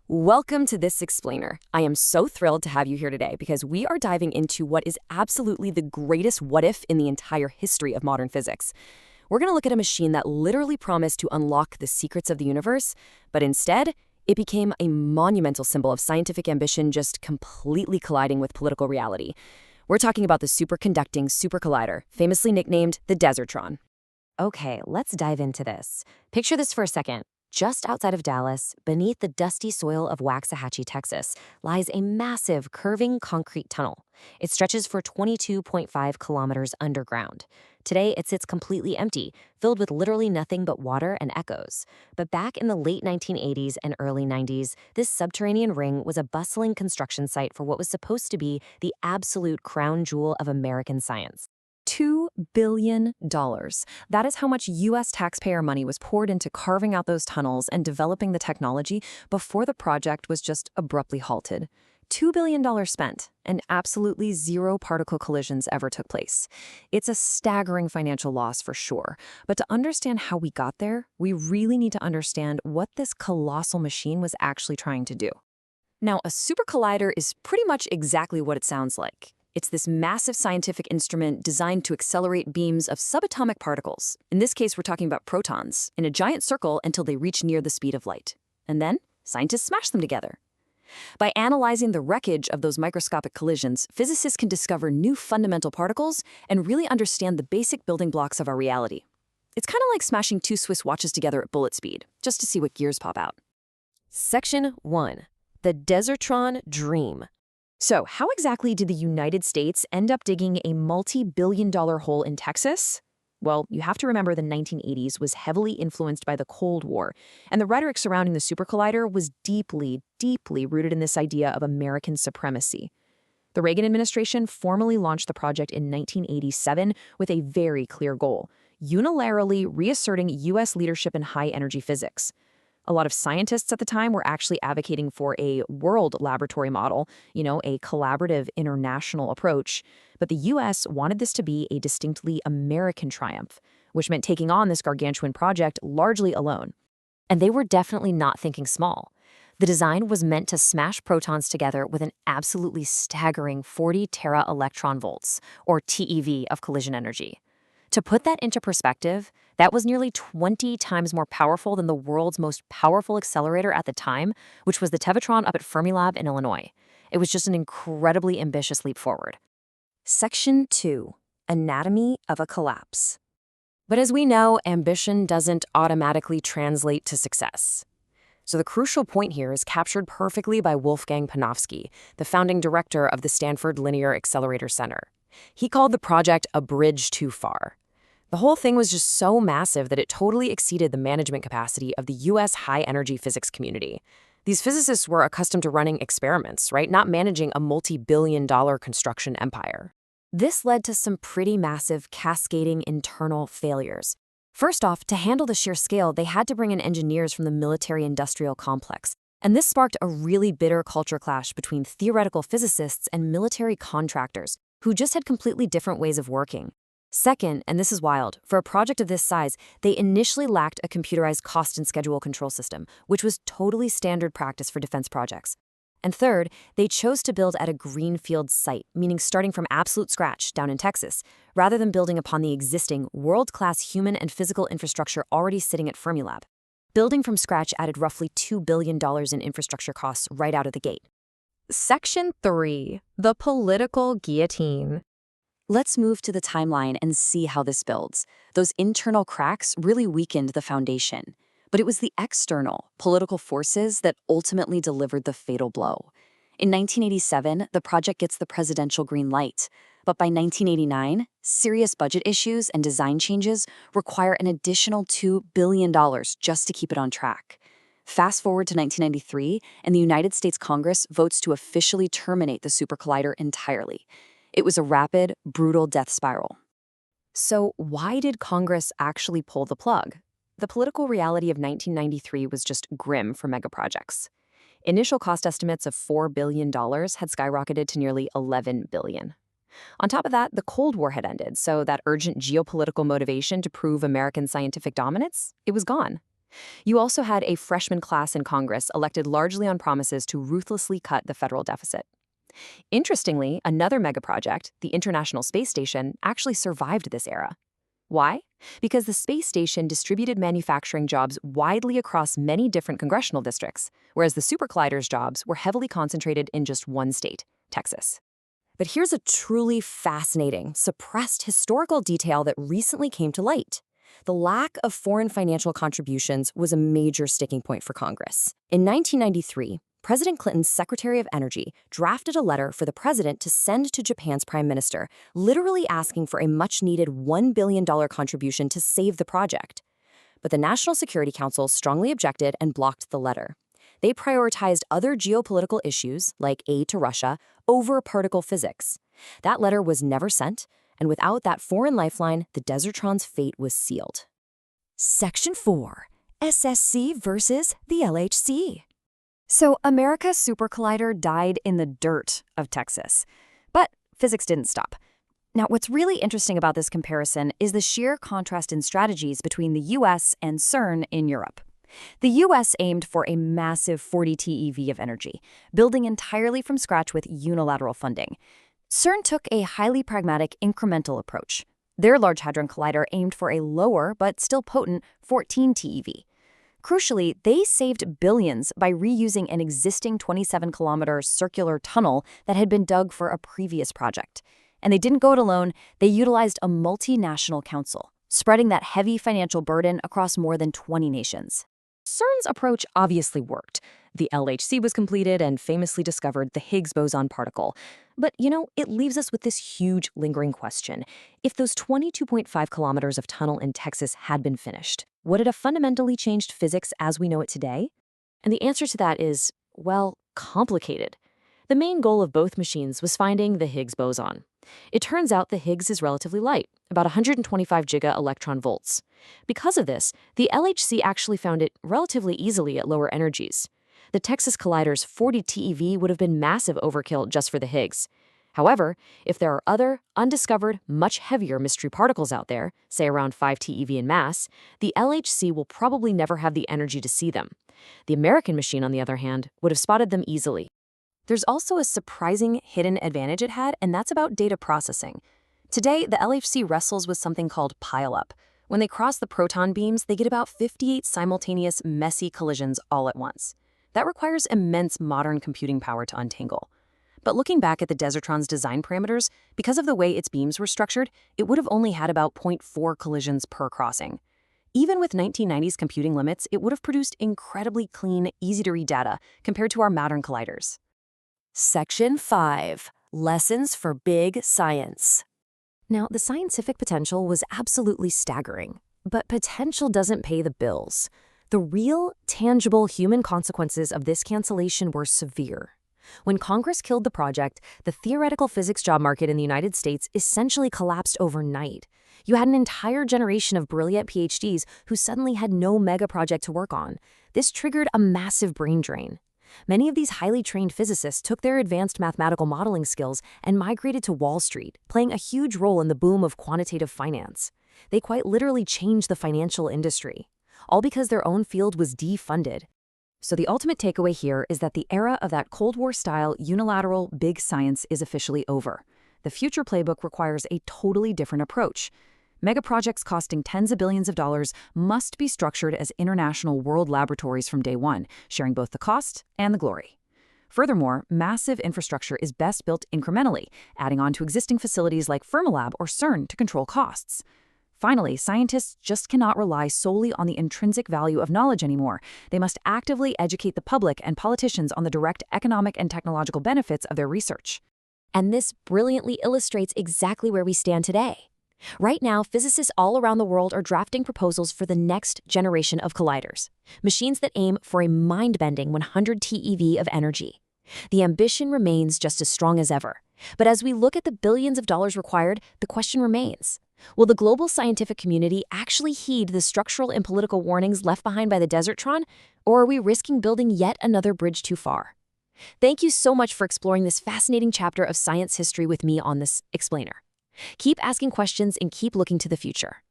Welcome to This Explainer. I am so thrilled to have you here today because we are diving into what is absolutely the greatest what if in the entire history of modern physics. We're going to look at a machine that literally promised to unlock the secrets of the universe, but instead, it became a monumental symbol of scientific ambition just completely colliding with political reality. We're talking about the Superconducting Super Collider, famously nicknamed the Desertron. Okay, let's dive into this. Picture this for a second. Just outside of Dallas, beneath the dusty soil of Waxahachie, Texas, lies a massive, curving concrete tunnel. It stretches for 22.5 kilometers underground. Today, it sits completely empty, filled with literally nothing but water and echoes. But back in the late 1980s and early 90s, this subterranean ring was a bustling construction site for what was supposed to be the absolute crown jewel of American science. $2 billion. That is how much U.S. taxpayer money was poured into carving out those tunnels and developing the technology before the project was just abruptly halted. $2 billion spent, and absolutely zero particle collisions ever took place. It's a staggering financial loss for sure, but to understand how we got there, we really need to understand what this colossal machine was actually trying to do. Now, a super collider is pretty much exactly what it sounds like. It's this massive scientific instrument designed to accelerate beams of subatomic particles. In this case, we're talking about protons, in a giant circle until they reach near the speed of light. And then, scientists smash them together. By analyzing the wreckage of those microscopic collisions, physicists can discover new fundamental particles and really understand the basic building blocks of our reality. It's kind of like smashing two Swiss watches together at bullet speed, just to see what gears pop out. Section 1. The Desertron Dream. So, how exactly did the United States end up digging a multi-billion-dollar hole in Texas? Well, you have to remember the 1980s was heavily influenced by the Cold War, and the rhetoric surrounding the Super Collider was deeply, deeply rooted in this idea of American supremacy. The Reagan administration formally launched the project in 1987 with a very clear goal: unilaterally reasserting U.S. leadership in high-energy physics. A lot of scientists at the time were actually advocating for a world laboratory model, a collaborative international approach. But the U.S. wanted this to be a distinctly American triumph, which meant taking on this gargantuan project largely alone. And they were definitely not thinking small. The design was meant to smash protons together with an absolutely staggering 40 tera electron volts, or TeV, of collision energy. To put that into perspective, that was nearly 20 times more powerful than the world's most powerful accelerator at the time, which was the Tevatron up at Fermilab in Illinois. It was just an incredibly ambitious leap forward. Section 2. Anatomy of a collapse. But as we know, ambition doesn't automatically translate to success. So the crucial point here is captured perfectly by Wolfgang Panofsky, the founding director of the Stanford Linear Accelerator Center. He called the project a bridge too far. The whole thing was just so massive that it totally exceeded the management capacity of the U.S. high-energy physics community. These physicists were accustomed to running experiments, right? Not managing a multi-billion-dollar construction empire. This led to some pretty massive cascading internal failures. First off, to handle the sheer scale, they had to bring in engineers from the military-industrial complex. And this sparked a really bitter culture clash between theoretical physicists and military contractors, who just had completely different ways of working. Second, and this is wild, for a project of this size, they initially lacked a computerized cost and schedule control system, which was totally standard practice for defense projects. And third, they chose to build at a greenfield site, meaning starting from absolute scratch down in Texas, rather than building upon the existing world-class human and physical infrastructure already sitting at Fermilab. Building from scratch added roughly $2 billion in infrastructure costs right out of the gate. Section 3. The Political Guillotine. Let's move to the timeline and see how this builds. Those internal cracks really weakened the foundation. But it was the external, political forces that ultimately delivered the fatal blow. In 1987, the project gets the presidential green light. But by 1989, serious budget issues and design changes require an additional $2 billion just to keep it on track. Fast forward to 1993, and the United States Congress votes to officially terminate the Super Collider entirely. It was a rapid, brutal death spiral. So why did Congress actually pull the plug? The political reality of 1993 was just grim for megaprojects. Initial cost estimates of $4 billion had skyrocketed to nearly $11 billion. On top of that, the Cold War had ended, so that urgent geopolitical motivation to prove American scientific dominance, it was gone. You also had a freshman class in Congress elected largely on promises to ruthlessly cut the federal deficit. Interestingly, another megaproject, the International Space Station, actually survived this era. Why? Because the space station distributed manufacturing jobs widely across many different congressional districts, whereas the Super Collider's jobs were heavily concentrated in just one state, Texas. But here's a truly fascinating, suppressed historical detail that recently came to light. The lack of foreign financial contributions was a major sticking point for Congress. In 1993, President Clinton's Secretary of Energy drafted a letter for the president to send to Japan's prime minister, literally asking for a much-needed $1 billion contribution to save the project. But the National Security Council strongly objected and blocked the letter. They prioritized other geopolitical issues, like aid to Russia, over particle physics. That letter was never sent, and without that foreign lifeline, the Desertron's fate was sealed. Section 4. SSC versus the LHC. So America's Super Collider died in the dirt of Texas. But physics didn't stop. Now, what's really interesting about this comparison is the sheer contrast in strategies between the US and CERN in Europe. The US aimed for a massive 40 TeV of energy, building entirely from scratch with unilateral funding. CERN took a highly pragmatic incremental approach. Their Large Hadron Collider aimed for a lower but still potent 14 TeV. Crucially, they saved billions by reusing an existing 27-kilometer circular tunnel that had been dug for a previous project. And they didn't go it alone, they utilized a multinational council, spreading that heavy financial burden across more than 20 nations. CERN's approach obviously worked. The LHC was completed and famously discovered the Higgs boson particle. But, it leaves us with this huge lingering question. If those 22.5 kilometers of tunnel in Texas had been finished, would it have fundamentally changed physics as we know it today? And the answer to that is, well, complicated. The main goal of both machines was finding the Higgs boson. It turns out the Higgs is relatively light, about 125 giga-electron volts. Because of this, the LHC actually found it relatively easily at lower energies. The Texas Collider's 40 TeV would have been massive overkill just for the Higgs. However, if there are other, undiscovered, much heavier mystery particles out there, say around 5 TeV in mass, the LHC will probably never have the energy to see them. The American machine, on the other hand, would have spotted them easily. There's also a surprising hidden advantage it had, and that's about data processing. Today, the LHC wrestles with something called pileup. When they cross the proton beams, they get about 58 simultaneous, messy collisions all at once. That requires immense modern computing power to untangle. But looking back at the Desertron's design parameters, because of the way its beams were structured, it would have only had about 0.4 collisions per crossing. Even with 1990s computing limits, it would have produced incredibly clean, easy-to-read data compared to our modern colliders. Section 5. Lessons for Big Science. Now, the scientific potential was absolutely staggering, but potential doesn't pay the bills. The real, tangible human consequences of this cancellation were severe. When Congress killed the project, the theoretical physics job market in the United States essentially collapsed overnight. You had an entire generation of brilliant PhDs who suddenly had no mega project to work on. This triggered a massive brain drain. Many of these highly trained physicists took their advanced mathematical modeling skills and migrated to Wall Street, playing a huge role in the boom of quantitative finance. They quite literally changed the financial industry, all because their own field was defunded. So the ultimate takeaway here is that the era of that Cold War-style unilateral big science is officially over. The future playbook requires a totally different approach. Megaprojects costing tens of billions of dollars must be structured as international world laboratories from day one, sharing both the cost and the glory. Furthermore, massive infrastructure is best built incrementally, adding on to existing facilities like Fermilab or CERN to control costs. Finally, scientists just cannot rely solely on the intrinsic value of knowledge anymore. They must actively educate the public and politicians on the direct economic and technological benefits of their research. And this brilliantly illustrates exactly where we stand today. Right now, physicists all around the world are drafting proposals for the next generation of colliders, machines that aim for a mind-bending 100 TeV of energy. The ambition remains just as strong as ever. But as we look at the billions of dollars required, the question remains: will the global scientific community actually heed the structural and political warnings left behind by the Desertron, or are we risking building yet another bridge too far? Thank you so much for exploring this fascinating chapter of science history with me on this explainer. Keep asking questions and keep looking to the future.